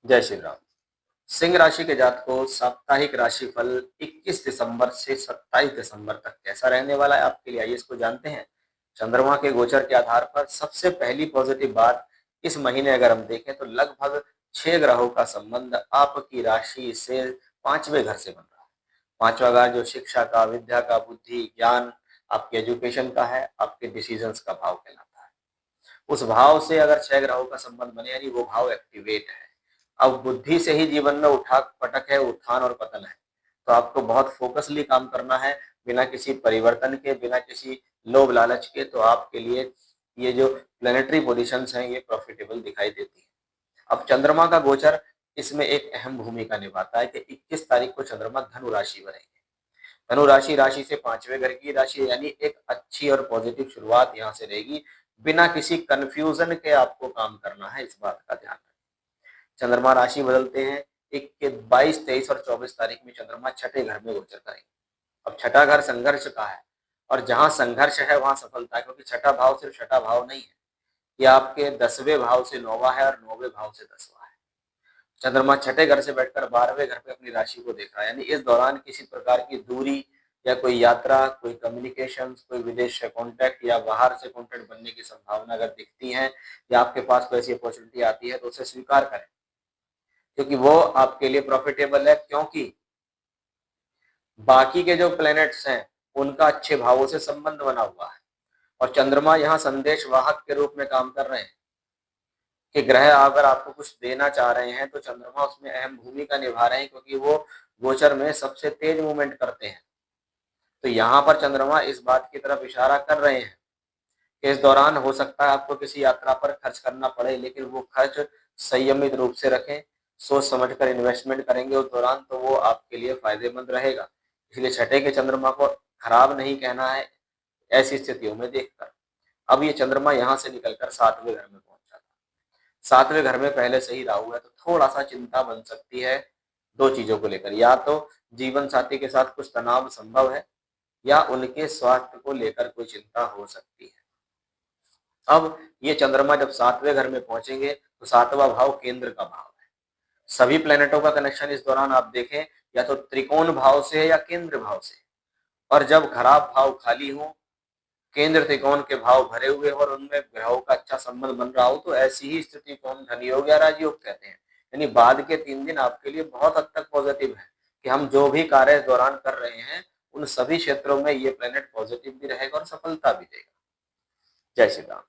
जय श्री राम। सिंह राशि के जातकों, साप्ताहिक राशिफल 21 दिसंबर से 27 दिसंबर तक कैसा रहने वाला है आपके लिए, आइए इसको जानते हैं। चंद्रमा के गोचर के आधार पर सबसे पहली पॉजिटिव बात, इस महीने अगर हम देखें तो लगभग 6 ग्रहों का संबंध आपकी राशि से 5वें घर से बन रहा है। 5वां घर जो शिक्षा का, विद्या का, बुद्धि, ज्ञान, आपके एजुकेशन का है, आपके डिसीजंस का भाव कहलाता है। उस भाव से अगर 6 ग्रहों का संबंध बने यानी वो भाव एक्टिवेट है। अब बुद्धि से ही जीवन में उठाक पटक है, उत्थान और पतन है। तो आपको बहुत फोकसली काम करना है, बिना किसी परिवर्तन के, बिना किसी लोभ लालच के। तो आपके लिए ये जो प्लेनेटरी पोजीशंस हैं ये प्रॉफिटेबल दिखाई देती है। अब चंद्रमा का गोचर इसमें एक अहम भूमिका निभाता है कि 21 तारीख को चंद्रमा धनु राशि बनेंगे। धनु राशि राशि से 5वें घर की राशि, यानी एक अच्छी और पॉजिटिव शुरुआत यहाँ से रहेगी। बिना किसी कंफ्यूजन के आपको काम करना है, इस बात का ध्यान रखें। चंद्रमा राशि बदलते हैं। 22, 23 और 24 तारीख में चंद्रमा छठे घर में गोचर करेंगे। अब छठा घर संघर्ष का है, और जहां संघर्ष है वहां सफलता है, क्योंकि छठा भाव सिर्फ छठा भाव नहीं है, ये आपके 10वें भाव से 9वां है और 9वें भाव से 10वां है। चंद्रमा छठे घर से बैठकर 12वें घर पे अपनी राशि को देख रहा है, यानी इस दौरान किसी प्रकार की दूरी या कोई यात्रा, कोई कम्युनिकेशन, कोई विदेश से कॉन्टैक्ट या बाहर से कॉन्टैक्ट बनने की संभावना अगर दिखती है या आपके पास कोई ऐसी अपॉर्चुनिटी आती है तो उसे स्वीकार करें, क्योंकि वो आपके लिए प्रॉफिटेबल है। क्योंकि बाकी के जो प्लैनेट्स हैं उनका अच्छे भावों से संबंध बना हुआ है, और चंद्रमा यहाँ संदेश वाहक के रूप में काम कर रहे हैं कि ग्रह अगर आपको कुछ देना चाह रहे हैं तो चंद्रमा उसमें अहम भूमिका निभा रहे हैं, क्योंकि वो गोचर में सबसे तेज मूवमेंट करते हैं। तो यहाँ पर चंद्रमा इस बात की तरफ इशारा कर रहे हैं कि इस दौरान हो सकता है आपको किसी यात्रा पर खर्च करना पड़े, लेकिन वो खर्च संयमित रूप से रखें, सोच समझकर इन्वेस्टमेंट करेंगे उस दौरान तो वो आपके लिए फायदेमंद रहेगा। इसलिए छठे के चंद्रमा को खराब नहीं कहना है ऐसी स्थितियों में देखकर। अब ये चंद्रमा यहाँ से निकलकर 7वें घर में पहुंच जाता है। 7वें घर में पहले से ही राहु है, तो थोड़ा सा चिंता बन सकती है दो चीजों को लेकर। या तो जीवन साथी के साथ कुछ तनाव संभव है, या उनके स्वास्थ्य को लेकर कोई चिंता हो सकती है। अब ये चंद्रमा जब 7वें घर में पहुंचेंगे तो 7वां भाव केंद्र का भाव है। सभी प्लेनेटों का कनेक्शन इस दौरान आप देखें या तो त्रिकोण भाव से है या केंद्र भाव से। और जब खराब भाव खाली हो, केंद्र त्रिकोण के भाव भरे हुए हो और उनमें ग्रहों का अच्छा संबंध बन रहा हो, तो ऐसी ही स्थिति को हम धन योग या राजयोग कहते हैं। यानी बाद के 3 दिन आपके लिए बहुत हद तक पॉजिटिव है कि हम जो भी कार्य इस दौरान कर रहे हैं उन सभी क्षेत्रों में ये प्लेनेट पॉजिटिव भी रहेगा और सफलता भी देगा। जय श्री राम।